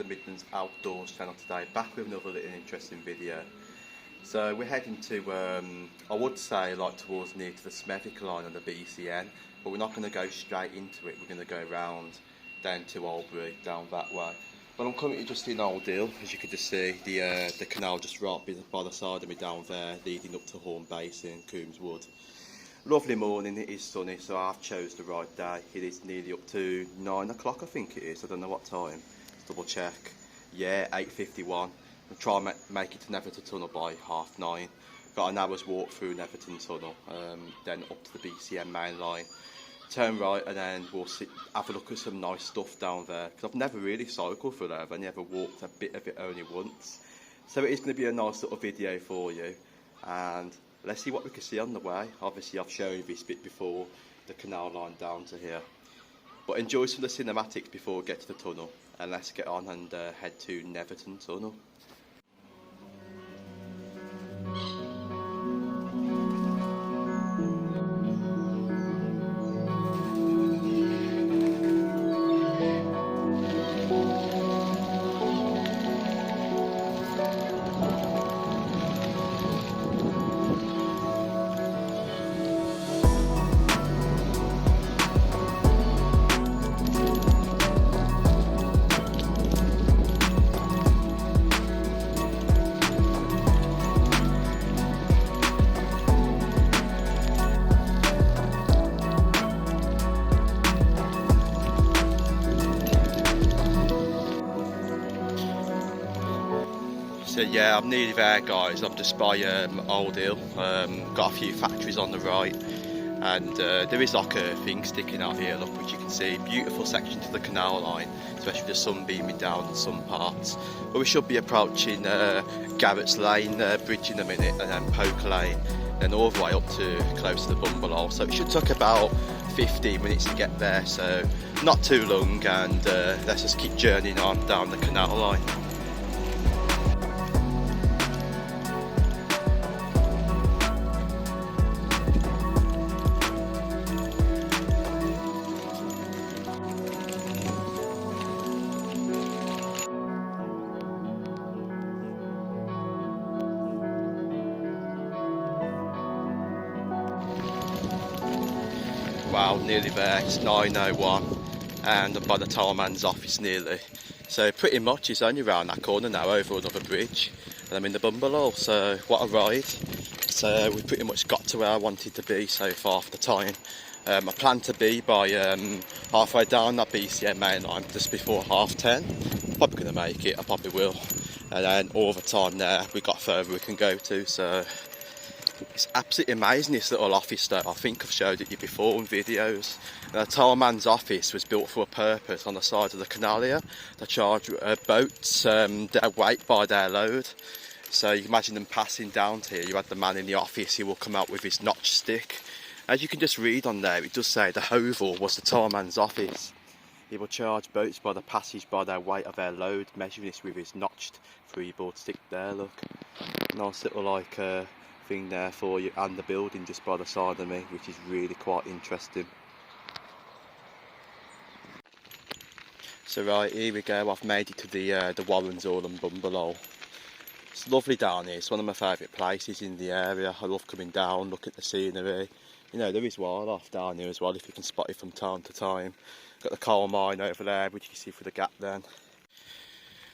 Midlands Outdoors channel today, back with another little interesting video. So we're heading to, I would say like towards near to the Smethwick line on the BCN, but we're not going to go straight into it, we're going to go round down to Oldbury, down that way. But I'm currently just in Oldhill, as you can just see, the canal just right by the side of me down there, leading up to Horn Basin, Coombs Wood. Lovely morning, it is sunny, so I've chose the right day. It is nearly up to 9 o'clock, I think it is. I don't know what time. Let's double check. Yeah, 8:51. We'll try and make it to Netherton Tunnel by 9:30. Got an hour's walk through Netherton Tunnel, then up to the BCN main line. Turn right, and then we'll have a look at some nice stuff down there. Because I've never really cycled through there. I've only ever walked a bit of it only once. So it is going to be a nice little video for you. And let's see what we can see on the way. Obviously I've shown you this bit before, the canal line down to here. But enjoy some of the cinematics before we get to the tunnel. And let's get on and head to Netherton Tunnel. So yeah, I'm nearly there guys. I'm just by Oldhill. Got a few factories on the right, and there is like a thing sticking out here, look, which you can see. Beautiful section to the canal line, especially with the sun beaming down in some parts. But we should be approaching Garrett's Lane bridge in a minute, and then Poker Lane, and all the way up to close to the bungalow. So it should take about 15 minutes to get there, so not too long, and let's just keep journeying on down the canal line. Wow, nearly there. It's 9:01 and I'm by the tollman's office nearly. So pretty much it's only around that corner now, over another bridge, and I'm in the bungalow. So what a ride. So we pretty much got to where I wanted to be so far for the time. I plan to be by halfway down that BCN main line just before 10:30. Probably going to make it, I probably will. And then all the time there we got further we can go to, so it's absolutely amazing, this little office though. I think I've showed it you before in videos. The tollman's office was built for a purpose on the side of the canal here. They charge boats their weight by their load. So you can imagine them passing down to here. You had the man in the office, he will come out with his notch stick. As you can just read on there, it does say the hovel was the tollman's office. He will charge boats by the passage by their weight of their load, measuring this with his notched 3-board stick there, look. Nice little like thing there for you, and the building just by the side of me, which is really quite interesting. So right, here we go. I've made it to the Warren's Orland bungalow. It's lovely down here. It's one of my favourite places in the area. I love coming down, look at the scenery. You know, there is wildlife down here as well, if you can spot it from time to time. Got the coal mine over there, which you can see through the gap then.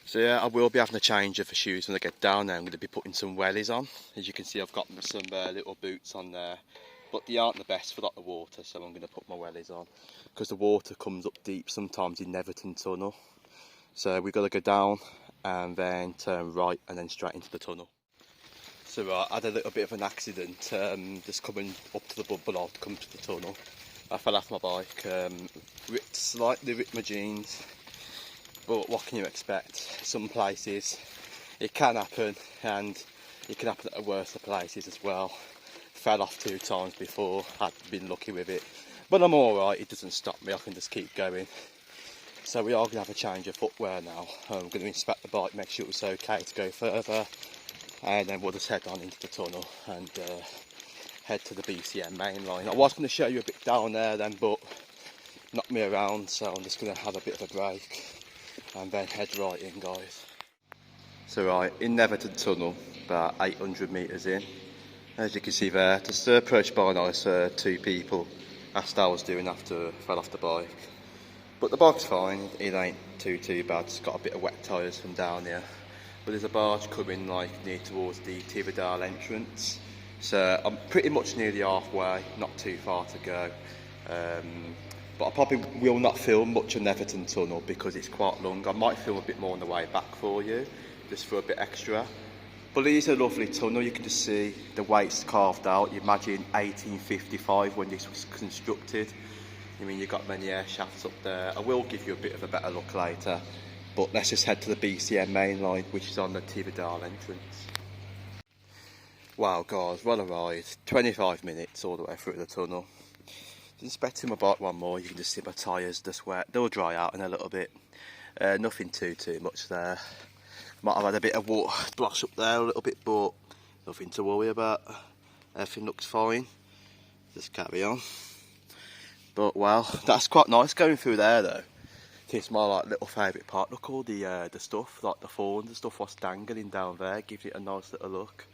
So yeah, I will be having a change of shoes when I get down there. I'm going to be putting some wellies on. As you can see, I've got some little boots on there, but they aren't the best for like the water, so I'm going to put my wellies on, because the water comes up deep sometimes in Netherton Tunnel. So we've got to go down and then turn right and then straight into the tunnel. So I had a little bit of an accident just coming up to the bungalow to come to the tunnel. I fell off my bike, slightly ripped my jeans. But what can you expect? Some places it can happen, and it can happen at the worst of places as well. Fell off 2 times before, I've been lucky with it. But I'm alright, it doesn't stop me, I can just keep going. So we are going to have a change of footwear now. I'm going to inspect the bike, make sure it's okay to go further. And then we'll just head on into the tunnel and head to the BCN main line. I was going to show you a bit down there then, but knocked me around, so I'm just going to have a bit of a break and then head right in, guys. So right, in Netherton Tunnel, about 800 metres in. As you can see there, just approached by nice two people. Asked how I was doing after I fell off the bike. But the bike's fine, it ain't too bad. It's got a bit of wet tyres from down here. But there's a barge coming like near towards the titford entrance. So I'm pretty much nearly halfway, not too far to go. But I probably will not film much of Netherton Tunnel because it's quite long. I might film a bit more on the way back for you, just for a bit extra. But it is a lovely tunnel. You can just see the way it's carved out. You imagine 1855 when this was constructed. I mean, you've got many air shafts up there. I will give you a bit of a better look later. But let's just head to the BCM mainline, which is on the titford entrance. Wow, guys, what a ride. 25 minutes all the way through the tunnel. Inspecting my bike one more, you can just see my tyres just wet. They'll dry out in a little bit. Nothing too much there. Might have had a bit of water splash up there a little bit, but nothing to worry about. Everything looks fine. Just carry on. But well, that's quite nice going through there though. It's my like little favourite part. Look all the stuff, like the thorns and stuff what's dangling down there. Gives it a nice little look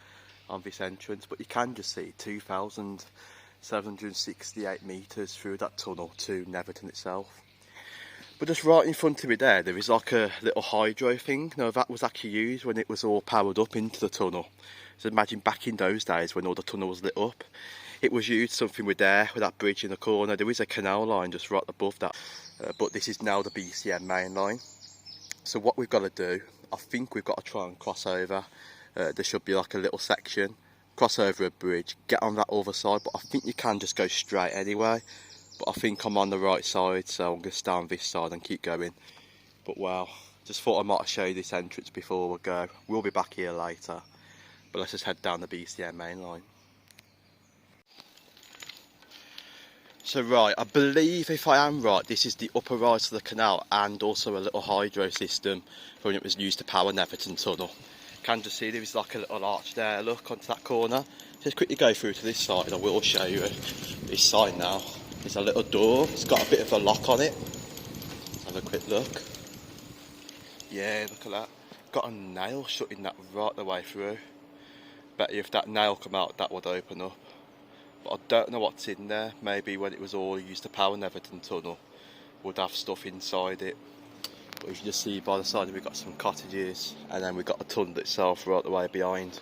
on this entrance. But you can just see 2,768 metres through that tunnel to Netherton itself. But just right in front of me there is like a little hydro thing. Now that was actually used when it was all powered up into the tunnel. So imagine back in those days when all the tunnel was lit up. It was used something with that bridge in the corner. There is a canal line just right above that. But this is now the BCM main line. So what we've got to do, I think we've got to try and cross over. There should be like a little section. Cross over a bridge, get on that other side. But I think you can just go straight anyway. But I think I'm on the right side, so I'm going to stay on this side and keep going. But wow, just thought I might show you this entrance before we go. We'll be back here later. But let's just head down the BCM main line. So right, I believe if I am right, this is the upper rise of the canal and also a little hydro system when it was used to power Netherton Tunnel. Can just see there is like a little arch there, look onto that corner. Just quickly go through to this side, I will show you this side now. There's a little door, it's got a bit of a lock on it. Have a quick look. Yeah, look at that. Got a nail shutting that right the way through. Bet you if that nail come out, that would open up. But I don't know what's in there. Maybe when it was all used to power Netherton Tunnel, would have stuff inside it. But you can just see by the side we've got some cottages, and then we've got the tunnel itself right the way behind.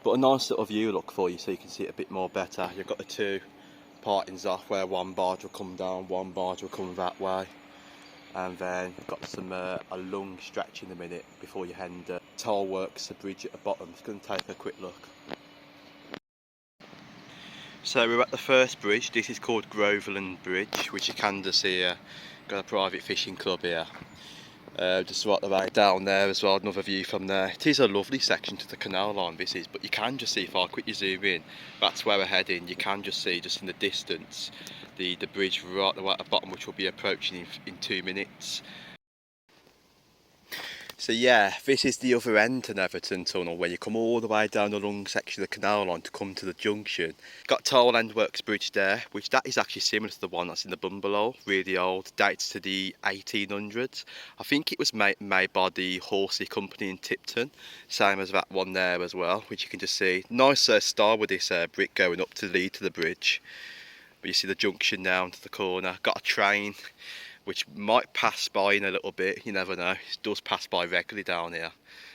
But a nice little view look for you so you can see it a bit more better. You've got the two partings off where one barge will come down, one barge will come that way. And then you've got some a long stretch in a minute before you end toll works, the bridge at the bottom. It's going to take a quick look. So we're at the first bridge. This is called Groveland Bridge, which you can just see here. Got a private fishing club here. Just right the way down there as well, another view from there. It is a lovely section to the canal line this is, but you can just see, if I quickly zoom in, that's where we're heading. You can just see just in the distance the bridge right the way at the bottom, which will be approaching in 2 minutes. So yeah, this is the other end to Netherton Tunnel, where you come all the way down the long section of the canal line to come to the junction. Got Toll End Works Bridge there, which that is actually similar to the one that's in the bungalow, really old, dates to the 1800s. I think it was made by the Horsey Company in Tipton, same as that one there as well, which you can just see. Nice style with this brick going up to lead to the bridge. But you see the junction down to the corner. Got a train which might pass by in a little bit, you never know. It does pass by regularly down here.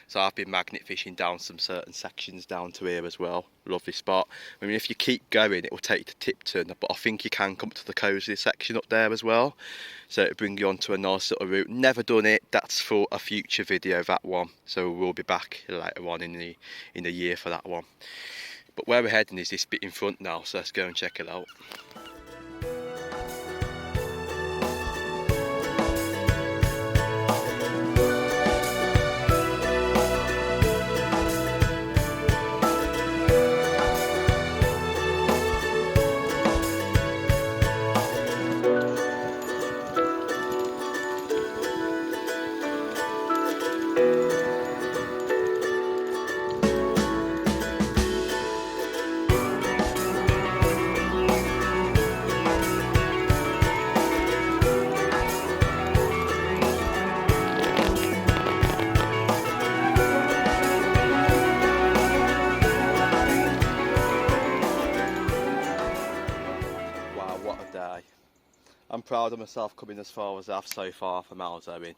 So I've been magnet fishing down some certain sections down to here as well. Lovely spot. I mean, if you keep going, it will take you to Tipton, but I think you can come to the cosy section up there as well. So it'll bring you onto a nice little route. Never done it, that's for a future video, that one. So we'll be back later on in the year for that one. But where we're heading is this bit in front now, so let's go and check it out. say. I'm proud of myself coming as far as I have so far for Malzoing.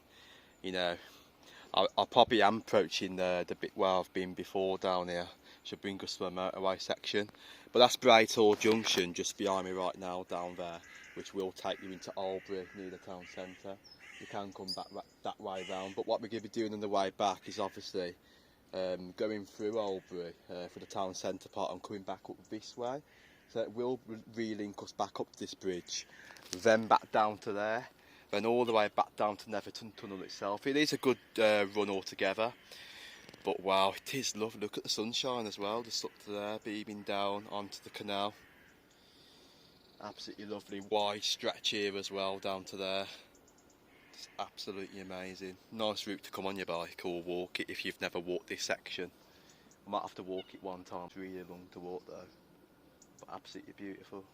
You know, I probably am approaching the bit where I've been before down here. Should bring us to a motorway section. But that's Brighthall Junction just behind me right now down there, which will take you into Oldbury near the town centre. You can come back that way round, but what we're going to be doing on the way back is obviously going through Oldbury for the town centre part and coming back up this way. So it will re-link us back up this bridge, then back down to there, then all the way back down to Netherton Tunnel itself. It is a good run altogether. But wow, it is lovely. Look at the sunshine as well, just up to there, beaming down onto the canal. Absolutely lovely, wide stretch here as well, down to there. It's absolutely amazing. Nice route to come on your bike or walk it if you've never walked this section. I might have to walk it one time, it's really long to walk though. But absolutely beautiful.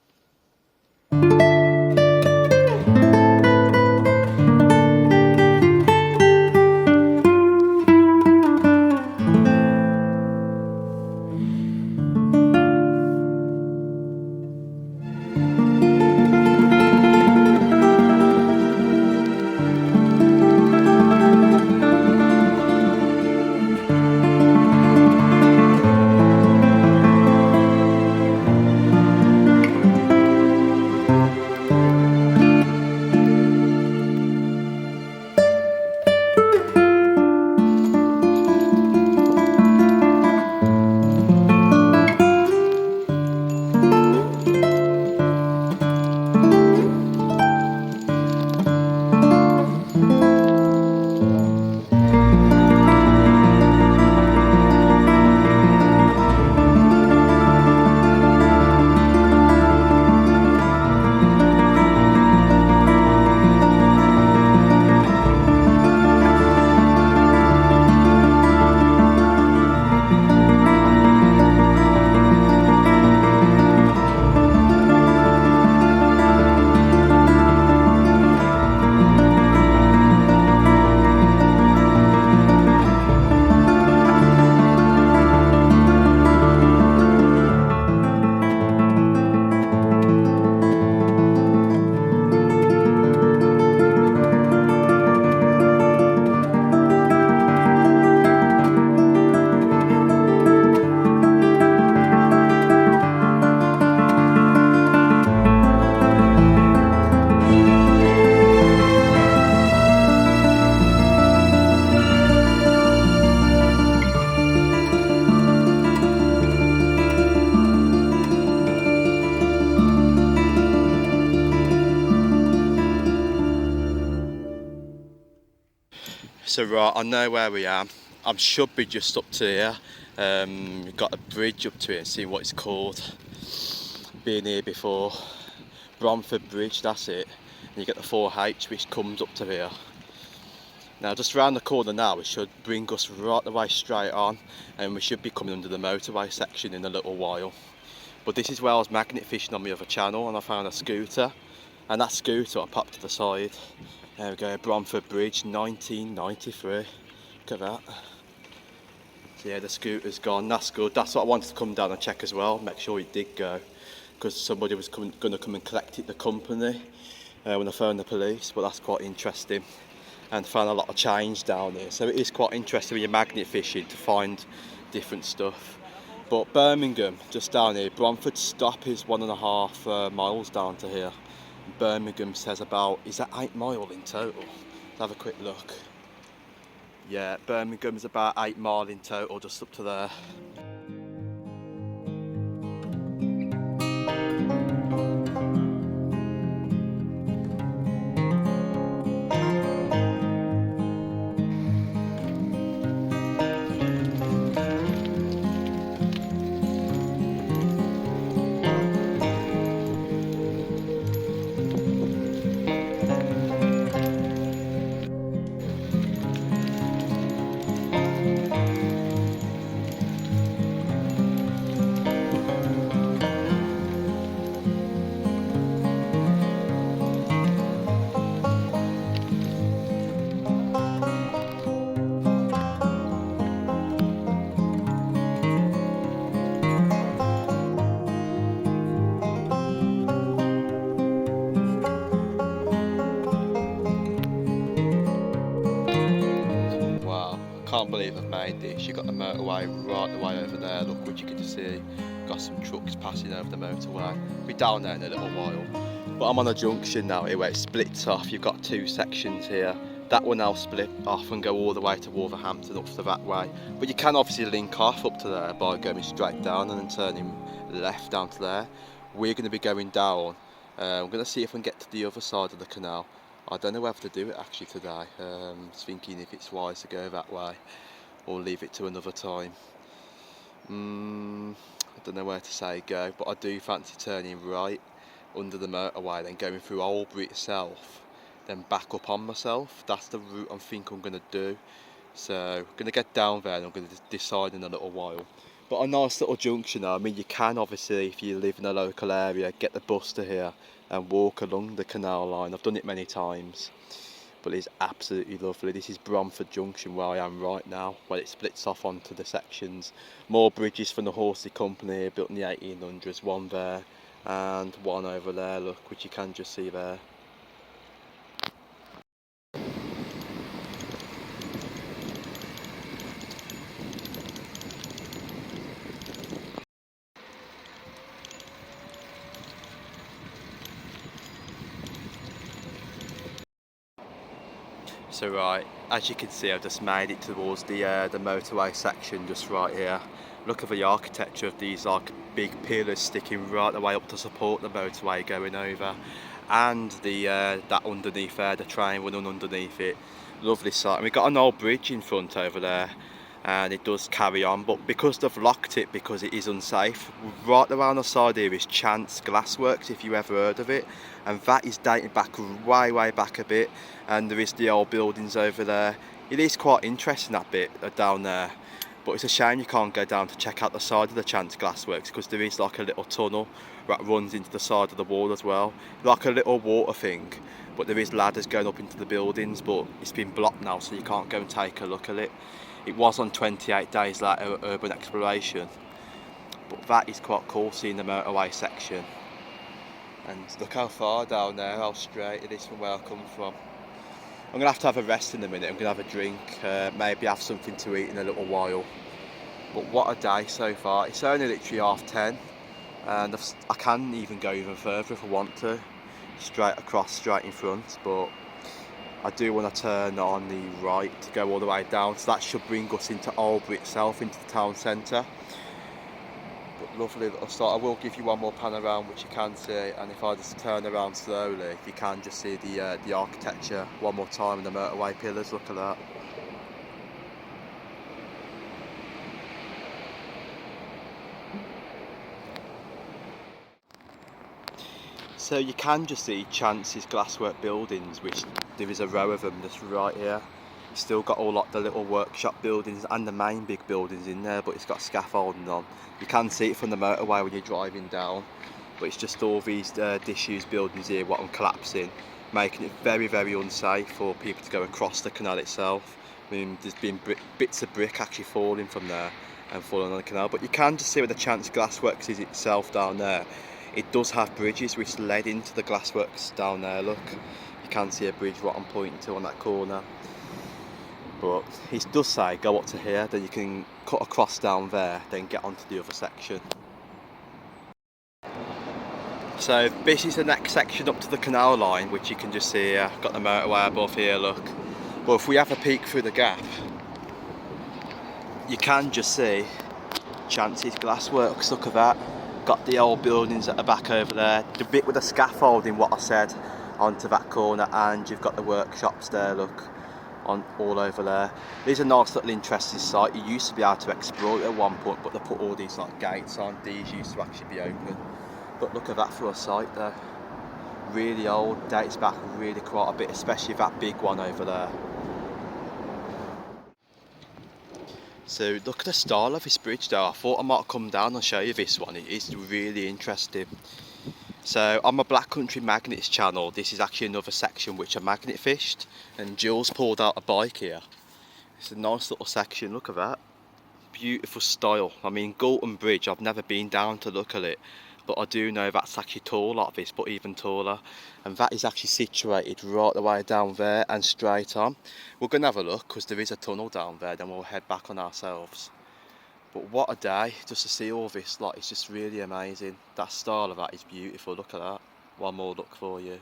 So right, I know where we are. I should be just up to here. We've got a bridge up to it, see what it's called. Been here before. Bromford Bridge, that's it. And you get the 4H which comes up to here. Now just round the corner now, it should bring us right the way straight on, and we should be coming under the motorway section in a little while. But this is where I was magnet fishing on my other channel and I found a scooter. And that scooter I popped to the side. There we go, Bromford Bridge, 1993. Look at that. So yeah, the scooter's gone, that's good. That's what I wanted to come down and check as well, make sure it did go. Because somebody was going to come and collect it, the company, when I phoned the police, but that's quite interesting. And found a lot of change down here. So it is quite interesting when you're magnet fishing to find different stuff. But Birmingham, just down here, Bromford stop is 1.5 miles down to here. Birmingham says about, is that 8 miles in total? Let's have a quick look. Yeah, Birmingham's about 8 miles in total, just up to there. can't believe I've made this. You've got the motorway right the way over there, look, which you can see. Got some trucks passing over the motorway. We'll be down there in a little while. But I'm on a junction now here where it splits off. You've got two sections here. That will now split off and go all the way to Wolverhampton up to that way. But you can obviously link off up to there by going straight down and then turning left down to there. We're going to be going down. I'm going to see if we can get to the other side of the canal. I don't know whether to do it actually today. Just thinking if it's wise to go that way or leave it to another time. I don't know where to say go, but I do fancy turning right under the motorway, then going through Oldbury itself, then back up on myself. That's the route I think I'm going to do. So I'm going to get down there and I'm going to decide in a little while. But a nice little junction now. I mean, you can obviously, if you live in a local area, get the bus to here and walk along the canal line. I've done it many times, but it's absolutely lovely. This is Bromford Junction where I am right now, where it splits off onto the sections. More bridges from the Horsey Company, built in the 1800s, one there and one over there, look, which you can just see there. So right, as you can see, I've just made it towards the motorway section just right here. Look at the architecture of these like big pillars sticking right the way up to support the motorway going over, and the that underneath there, the train running underneath it. Lovely sight. And we've got an old bridge in front over there, and it does carry on, but because they've locked it because it is unsafe, right around the side here is Chance Glassworks, if you ever heard of it, and that is dating back way back a bit. And there is the old buildings over there. It is quite interesting, that bit down there, but it's a shame you can't go down to check out the side of the Chance Glassworks, because there is like a little tunnel that runs into the side of the wall as well, like a little water thing, but there is ladders going up into the buildings, but it's been blocked now, so you can't go and take a look at it. It was on 28 Days Later Urban Exploration, but that is quite cool, seeing the motorway section. And look how far down there, how straight it is from where I come from. I'm going to have a rest in a minute. I'm going to have a drink, maybe have something to eat in a little while. But what a day so far. It's only literally 10:30, and I can even go even further if I want to, straight across, straight in front, but I do want to turn on the right to go all the way down, so that should bring us into Oldbury itself, into the town centre. But lovely little start. I will give you one more pan around, which you can see, and if I just turn around slowly, you can just see the architecture one more time and the motorway pillars. Look at that. So you can just see Chance's glasswork buildings, which there is a row of them just right here. It's still got all like the little workshop buildings and the main big buildings in there, but it's got scaffolding on. You can see it from the motorway when you're driving down, but it's just all these disused buildings here what I'm collapsing, making it very unsafe for people to go across the canal itself. I mean, there's been bits of brick actually falling from there and falling on the canal, but you can just see where the Chance Glassworks is itself down there. It does have bridges which led into the glassworks down there, look. You can see a bridge what I'm pointing to on that corner. But it does say go up to here, then you can cut across down there, then get onto the other section. So this is the next section up to the canal line, which you can just see here. Got the motorway above here, look. But if we have a peek through the gap, you can just see Chance's Glassworks, look at that. Got the old buildings at the back over there, the bit with the scaffolding, what I said, onto that corner, and you've got the workshops there, look, on all over there. It's a nice little interesting site. You used to be able to explore it at one point, but they put all these like gates on. These used to actually be open. But look at that for a site there. Really old, dates back really quite a bit, especially that big one over there. So look at the style of this bridge though. I thought I might come down and show you this one. It is really interesting. So on my Black Country Magnets channel, this is actually another section which I magnet fished, and Jules pulled out a bike here. It's a nice little section, look at that. Beautiful style. I mean, Galton Bridge, I've never been down to look at it. but I do know that's actually tall like this, but even taller, and that is actually situated right the way down there and straight on. We're going to have a look because there is a tunnel down there, then we'll head back on ourselves. But what a day just to see all this, like it's just really amazing. That style of that is beautiful, look at that. One more look for you.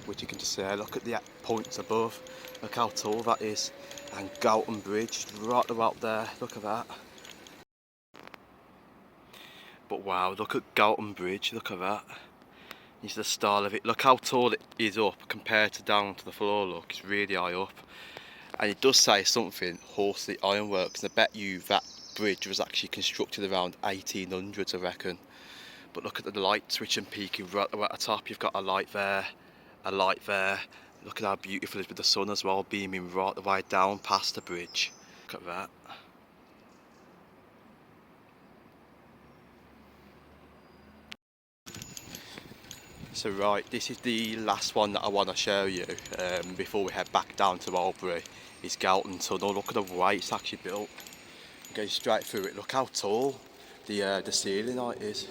Which you can just see, look at the points above, look how tall that is. And Galton Bridge, right up there, look at that. But wow, look at Galton Bridge, look at that. This is the style of it, look how tall it is up compared to down to the floor, look, it's really high up. And it does say something, Horsley Ironworks, and I bet you that bridge was actually constructed around 1800s, I reckon. But look at the light switch and peaking right at the top, you've got a light there, a light there. Look at how beautiful it is with the sun as well, beaming right the way down past the bridge. Look at that. So right, this is the last one that I want to show you before we head back down to Oldbury. Is Galton Tunnel. Look at the way it's actually built. Going straight through it. Look how tall the ceiling height is.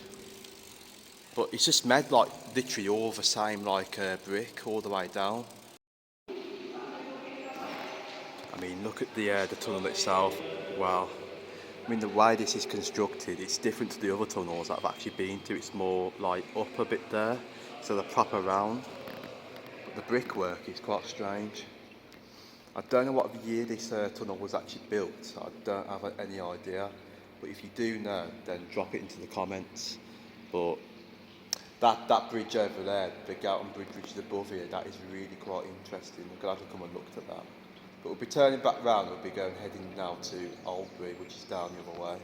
But it's just made like literally all the same, like brick all the way down. I mean, look at the tunnel itself. Wow. I mean, the way this is constructed, it's different to the other tunnels that I've actually been to. It's more like up a bit there, so the proper round. But the brickwork is quite strange. I don't know what year this tunnel was actually built. I don't have any idea. But if you do know, then drop it into the comments. But that bridge over there, the Galton Bridge which is above here, that is really quite interesting. I'm glad I come and looked at that. But we'll be turning back round, we'll be heading now to Oldbury, which is down the other way.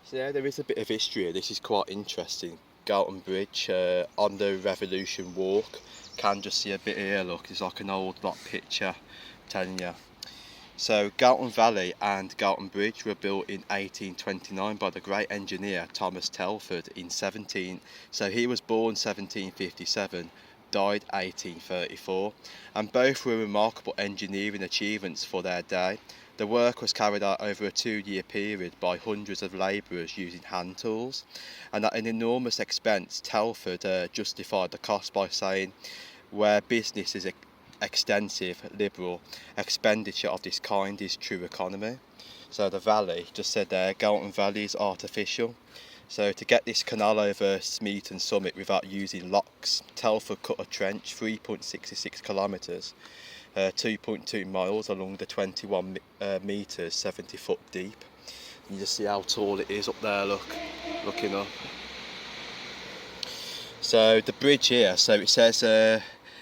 So yeah, there is a bit of history here. This is quite interesting. Galton Bridge on the Revolution Walk. Can just see a bit here, look, it's like an old picture, I'm telling you. So Galton Valley and Galton Bridge were built in 1829 by the great engineer Thomas Telford in so he was born 1757, died 1834, and both were remarkable engineering achievements for their day. The work was carried out over a 2-year period by hundreds of labourers using hand tools, and at an enormous expense. Telford justified the cost by saying, "Where business is extensive, liberal expenditure of this kind is true economy." So the valley, just said there, Galton Valley is artificial. So to get this canal over Smeaton Summit without using locks, Telford cut a trench 3.66 kilometres, 2.2 miles along the 21 metres, 70 foot deep. You just see how tall it is up there, looking up. So the bridge here, so it says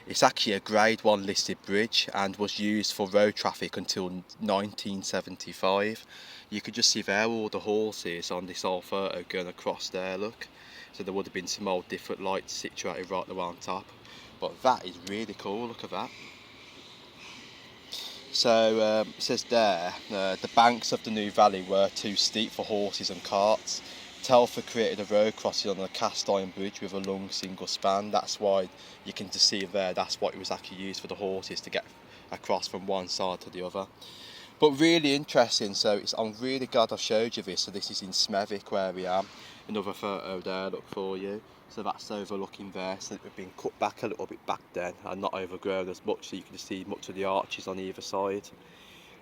it's actually a grade 1 listed bridge and was used for road traffic until 1975. You could just see there all the horses on this old photo going across there, look. So there would have been some old different lights situated right there on top. But that is really cool, look at that. So it says there, the banks of the new valley were too steep for horses and carts. Telford created a road crossing on a cast iron bridge with a long single span. That's why you can just see there, that's what it was actually used for the horses to get across from one side to the other. But really interesting, so I'm really glad I've showed you this. So this is in Smethwick where we are. Another photo there, look for you. So that's overlooking there, so it had been cut back a little bit back then and not overgrown as much, so you can see much of the arches on either side.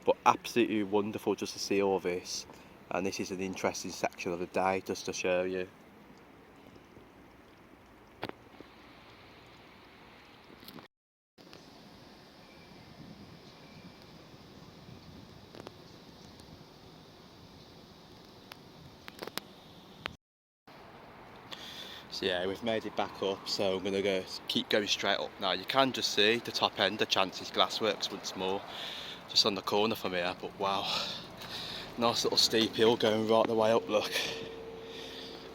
But absolutely wonderful just to see all this. And this is an interesting section of the day just to show you. So yeah, we've made it back up, so I'm going to keep going straight up now. You can just see the top end of Chance's Glassworks once more, just on the corner from here, but wow. Nice little steep hill going right the way up, look.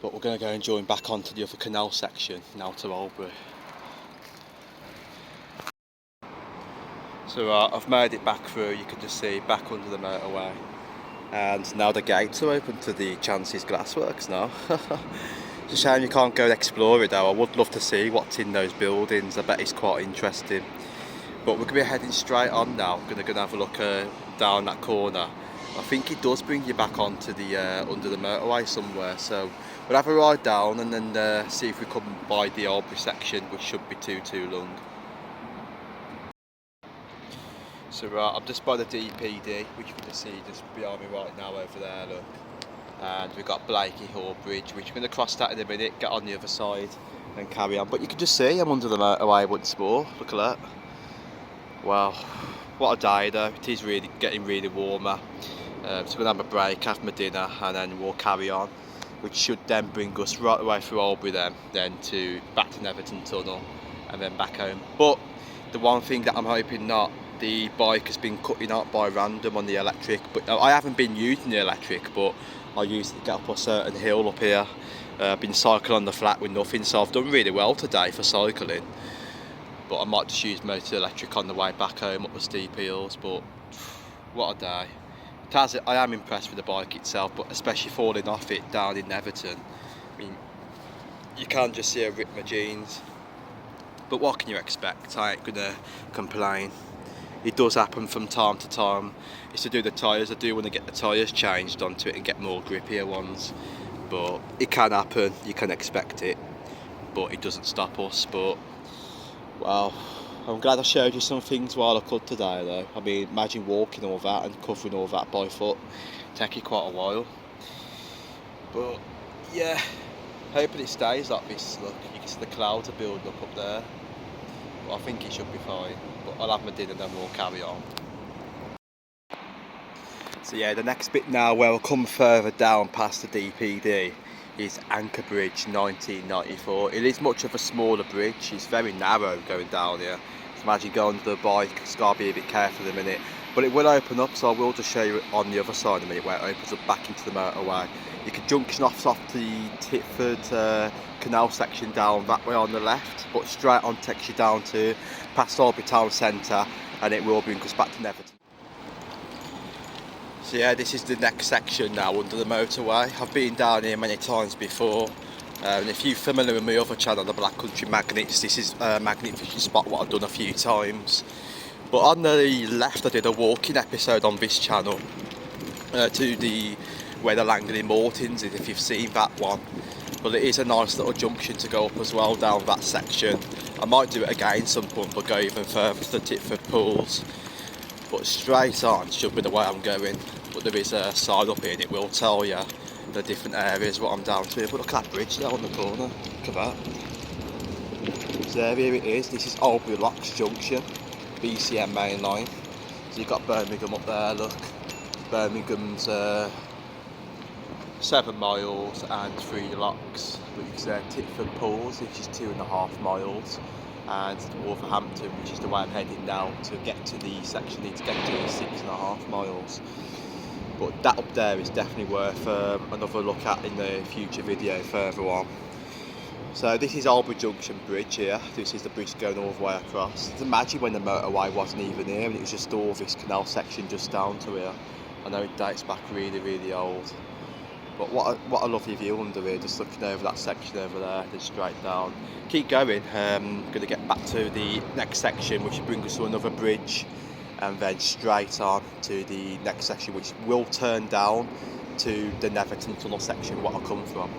But we're going to go and join back onto the other canal section now to Oldbury. So I've made it back through, you can just see back under the motorway. And now the gates are open to the Chance's Glassworks now. It's a shame you can't go and explore it though. I would love to see what's in those buildings, I bet it's quite interesting. But we're going to be heading straight on now. We're going to have a look down that corner. I think it does bring you back onto the under the motorway somewhere. So we'll have a ride down and then see if we come by the Oldbury section, which should be too long. So I'm just by the DPD, which you can see just behind me right now over there, look. And we've got Blakey Hall Bridge, which we're going to cross that in a minute, get on the other side and carry on. But you can just see I'm under the motorway once more, look at that. Wow, what a day though, it is really getting really warmer. So we're going to have a break, have my dinner and then we'll carry on, which should then bring us right away through Oldbury then to back to Netherton Tunnel and then back home. But the one thing that I'm hoping not, the bike has been cutting out by random on the electric, but I haven't been using the electric, but I used it to get up a certain hill up here. I've been cycling on the flat with nothing, so I've done really well today for cycling. But I might just use motor electric on the way back home up the steep hills. But what a day. I am impressed with the bike itself, but especially falling off it down in Netherton. I mean, you can't just see I rip my jeans. But what can you expect? I ain't gonna complain. It does happen from time to time. It's to do the tyres. I do want to get the tyres changed onto it and get more grippier ones. But it can happen, you can expect it. But it doesn't stop us. But wow, I'm glad I showed you some things while I could today though. I mean, imagine walking all that and covering all that by foot. Take you quite a while. But yeah, hoping it stays like this. Look, you can see the clouds are building up there. But I think it should be fine. But I'll have my dinner and then we'll carry on. So yeah, the next bit now where we'll come further down past the DPD is Anchor Bridge 1994. It is much of a smaller bridge, it's very narrow going down here. So imagine going to the bike, it's got to be a bit careful in a minute. But it will open up, so I will just show you on the other side in a minute where it opens up back into the motorway. You can junction off the Titford canal section down that way on the left, but straight on takes you down to past Oldbury town centre and it will bring us back to Netherton. So yeah, this is the next section now under the motorway. I've been down here many times before. And if you're familiar with my other channel, the Black Country Magnets, this is a magnet fishing spot what I've done a few times. But on the left I did a walking episode on this channel to where the Langley Moortins is, if you've seen that one. But it is a nice little junction to go up as well down that section. I might do it again some point, but go even further to the Titford pools. But straight on should be the way I'm going. But there is a sign up here and it will tell you the different areas what I'm down to. But look at that bridge there on the corner, look at that. So here it is, this is Oldbury Locks Junction, BCM mainline. So you've got Birmingham up there, look. Birmingham's 7 miles and 3 locks. But you can see Titford pools, which is 2.5 miles. And Wolverhampton, which is the way I'm heading now. To get to the section, I need to get to 6.5 miles. But that up there is definitely worth another look at in the future video further on. So this is Oldbury Junction Bridge here. This is the bridge going all the way across. Imagine when the motorway wasn't even here and it was just all this canal section just down to here. I know it dates back really old. But what a lovely view under here, just looking over that section over there, then straight down. Keep going, going to get back to the next section, which will bring us to another bridge, and then straight on to the next section, which will turn down to the Netherton Tunnel section, what I'll come from.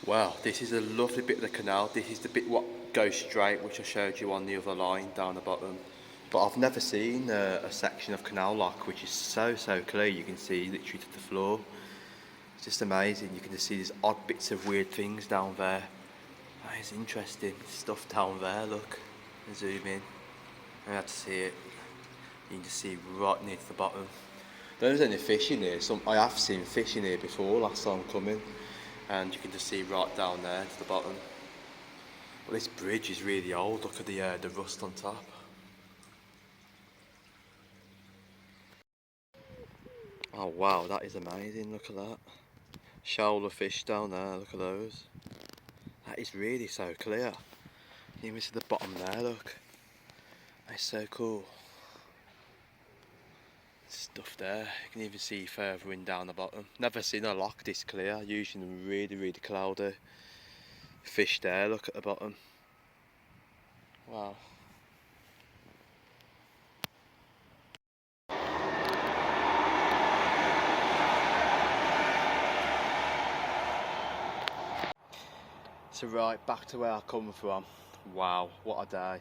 Wow, this is a lovely bit of the canal. This is the bit what goes straight, which I showed you on the other line down the bottom. But I've never seen a section of canal lock which is so clear. You can see literally to the floor. It's just amazing. You can just see these odd bits of weird things down there. That is interesting stuff down there. Look, zoom in. I have to see it. You can just see right near to the bottom. There's any fish in here. I have seen fish in here before last time coming, and you can just see right down there to the bottom. But this bridge is really old. Look at the rust on top. Oh wow, that is amazing. Look at that. Shoal of fish down there. Look at those. That is really so clear. You can see the bottom there. Look. That's so cool. Stuff there. You can even see further in down the bottom. Never seen a lock this clear. Usually really cloudy. Fish there. Look at the bottom. Wow. So right, back to where I come from. Wow, what a day.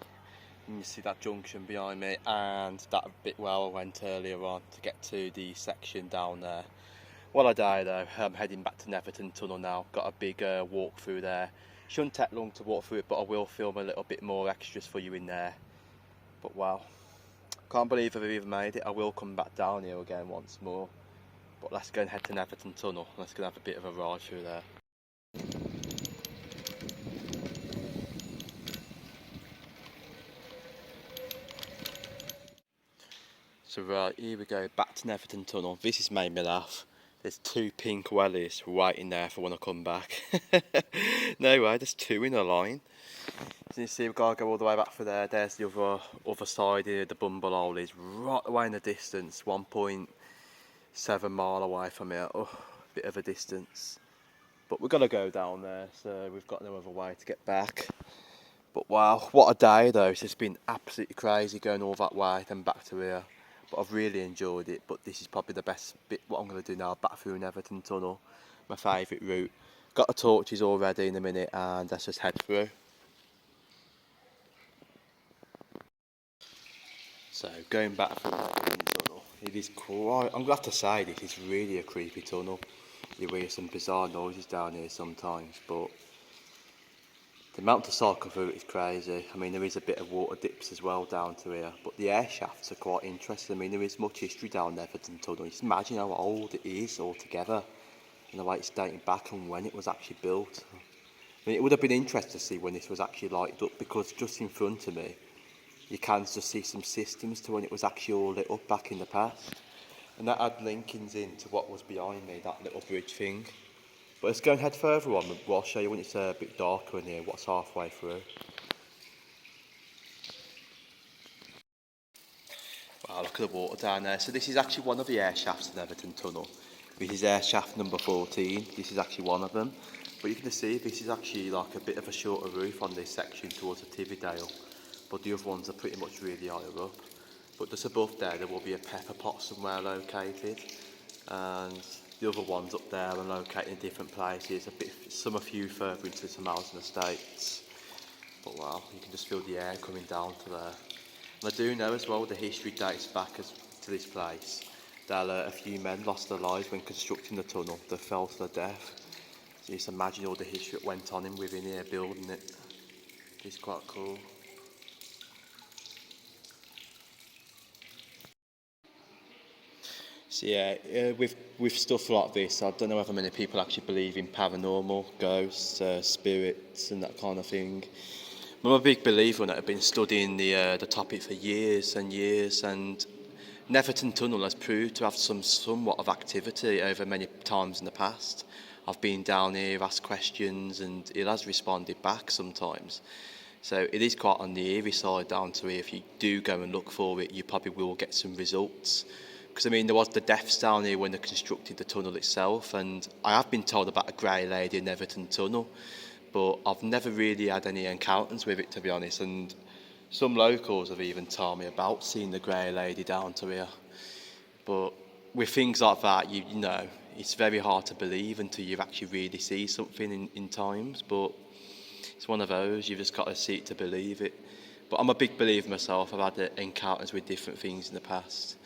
And you see that junction behind me and that bit where I went earlier on to get to the section down there. What a day though. I'm heading back to Netherton Tunnel now. Got a big walk through there. Shouldn't take long to walk through it, but I will film a little bit more extras for you in there. But wow, can't believe I've even made it. I will come back down here again once more. But let's go and head to Netherton Tunnel. Let's go and have a bit of a ride through there. So right, here we go, back to Netherton Tunnel. This has made me laugh. There's two pink wellies waiting there for when I come back. No way, there's two in a line. So you see we've got to go all the way back for there. There's the other side here, the bungalow is right away in the distance, 1.7 mile away from here. Oh, a bit of a distance. But we've got to go down there, so we've got no other way to get back. But wow, what a day though. It's just been absolutely crazy going all that way and back to here. But I've really enjoyed it. But this is probably the best bit. What I'm going to do now, back through Netherton Tunnel, my favourite route. Got the torches all ready in a minute, and let's just head through. So going back through Netherton Tunnel, it is quite. I'm going to have to say this is really a creepy tunnel. You hear some bizarre noises down here sometimes, but the amount to cycle through it is crazy. I mean, there is a bit of water dips as well down to here, but the air shafts are quite interesting. I mean, there is much history down Netherton Tunnel. Just imagine how old it is altogether, and the way it's dating back and when it was actually built. I mean, it would have been interesting to see when this was actually lighted up, because just in front of me, you can just see some systems to when it was actually all lit up back in the past. And that had linkings into what was behind me, that little bridge thing. But let's go and head further on. I'll show you when it's a bit darker in here, what's halfway through. Wow, look at the water down there. So this is actually one of the air shafts in Netherton Tunnel. This is air shaft number 14. This is actually one of them. But you can see this is actually like a bit of a shorter roof on this section towards the Tividale. But the other ones are pretty much really higher up. But just above there will be a pepper pot somewhere located. And the other ones up there are located in different places, some a few further into some housing estates. But wow, you can just feel the air coming down to there. And I do know as well the history dates back to this place. That a few men lost their lives when constructing the tunnel. They fell to their death. So you just imagine all the history that went on within here building it. It's quite cool. So yeah, with stuff like this, I don't know whether many people actually believe in paranormal, ghosts, spirits and that kind of thing. I'm a big believer in it. I've been studying the topic for years and years, and Netherton Tunnel has proved to have somewhat of activity over many times in the past. I've been down here, asked questions, and it has responded back sometimes. So it is quite on the eerie side down to here. If you do go and look for it, you probably will get some results. Because I mean, there was the deaths down here when they constructed the tunnel itself, and I have been told about a grey lady in Netherton Tunnel, but I've never really had any encounters with it, to be honest. And some locals have even told me about seeing the grey lady down to here. But with things like that, you know, it's very hard to believe until you actually really see something in times. But it's one of those, you've just got to see it to believe it. But I'm a big believer myself. I've had encounters with different things in the past,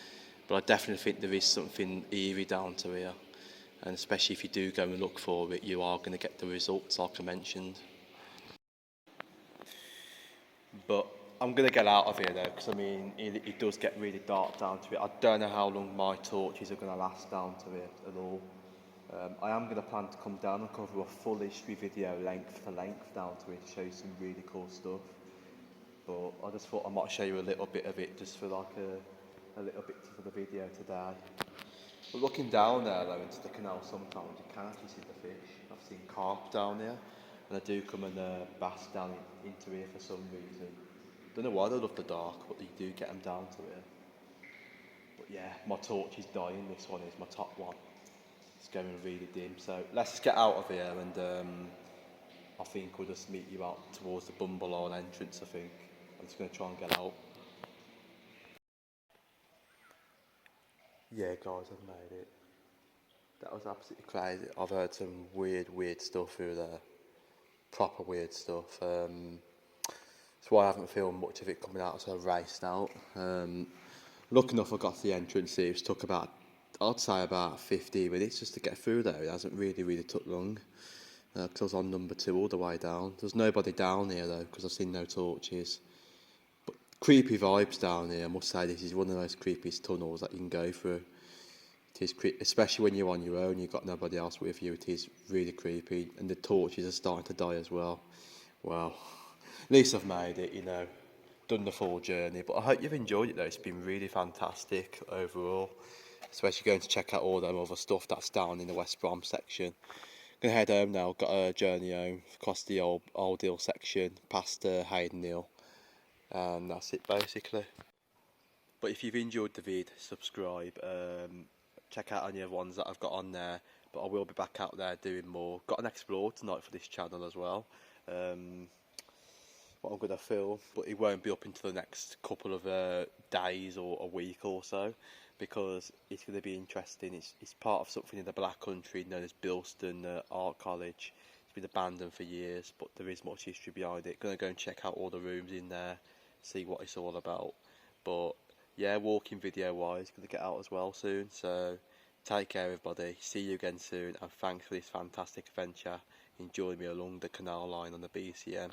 but I definitely think there is something eerie down to here, and especially if you do go and look for it, you are going to get the results like I mentioned. But I'm going to get out of here though, because I mean, it does get really dark down to it. I don't know how long my torches are going to last down to it at all. I am going to plan to come down and cover a full history video length to length down to it to show you some really cool stuff. But I just thought I might show you a little bit of it just for like a little bit for the video today. But looking down there though into the canal sometimes you can actually see the fish. I've seen carp down here, and I do come and bass down into here for some reason. Don't know why they love the dark, but you do get them down to here. But yeah, my torch is dying. This one is my top one. It's going really dim, so let's just get out of here, and I think we'll just meet you out towards the bungalow entrance. I think I'm just going to try and get out. Yeah guys, I've made it. That was absolutely crazy. I've heard some weird stuff through there. Proper weird stuff. That's why I haven't filmed much of it coming out, so I've raced out. Lucky enough I got to the entrance here. It took about, I'd say about 15 minutes just to get through there. It hasn't really took long. Because I was on number 2 all the way down. There's nobody down here though, because I've seen no torches. But creepy vibes down here. I must say this is one of the most creepiest tunnels that you can go through. It is especially when you're on your own, you've got nobody else with you. It is really creepy, and the torches are starting to die as well. Well, at least I've made it, you know, done the full journey. But I hope you've enjoyed it though. It's been really fantastic overall, especially going to check out all them other stuff that's down in the West Brom section. Gonna head home now. Got a journey home across the Oldhill section, past Hayden Hill, and that's it basically. But if you've enjoyed the vid, subscribe. Check out any other ones that I've got on there. But I will be back out there doing more. Got an explore tonight for this channel as well. What I'm gonna film, but it won't be up until the next couple of days or a week or so, because it's going to be interesting. It's part of something in the Black Country known as Bilston Art College. It's been abandoned for years, but there is much history behind it. Going to go and check out all the rooms in there, see what it's all about. But yeah, walking video wise, going to get out as well soon. So take care everybody, see you again soon, and thanks for this fantastic adventure. Enjoy me along the canal line on the BCM.